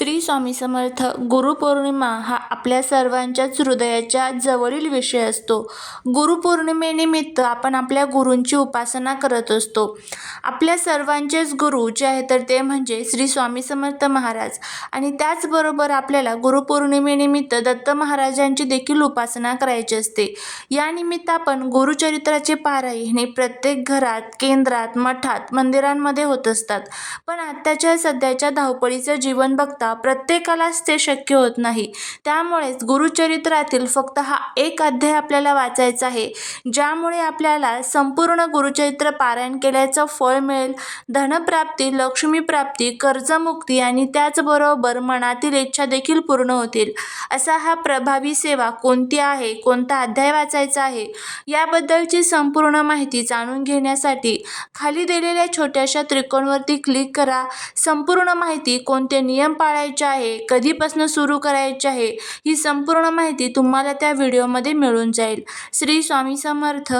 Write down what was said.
श्री स्वामी समर्थ. गुरुपौर्णिमा हा आपल्या सर्वांच्याच हृदयाच्या जवळील विषय असतो. गुरुपौर्णिमेनिमित्त आपण आपल्या गुरूंची उपासना करत असतो. आपल्या सर्वांचेच गुरु जे आहेत तर ते म्हणजे श्री स्वामी समर्थ महाराज. आणि त्याचबरोबर आपल्याला गुरुपौर्णिमेनिमित्त दत्त महाराजांची देखील उपासना करायची असते. यानिमित्त आपण गुरुचरित्राचे पारायण हे प्रत्येक घरात, केंद्रात, मठात, मंदिरांमध्ये होत असतात. पण आत्ताच्या सध्याच्या धावपळीचं जीवन बघता प्रत्येकालाच ते शक्य होत नाही. त्यामुळेच गुरुचरित्रातील फक्त हा एक अध्याय आपल्याला वाचायचा आहे, ज्यामुळे आपल्याला संपूर्ण गुरुचरित्र पारायण केल्याचं फळ मिळेल. धनप्राप्ती, लक्ष्मीप्राप्ती, कर्जमुक्ती आणि त्याचबरोबर मनातील इच्छा देखील पूर्ण होतील. असा हा प्रभावी सेवा कोणती आहे, कोणता अध्याय वाचायचा आहे, याबद्दलची संपूर्ण माहिती जाणून घेण्यासाठी खाली दिलेल्या छोट्याशा त्रिकोणावरती क्लिक करा. संपूर्ण माहिती, कोणते नियम पाळायचे आहे, कधीपासून सुरू करायचे आहे, ही संपूर्ण माहिती तुम्हाला त्या व्हिडिओमध्ये मिळून जाईल. श्री स्वामी समर्थ.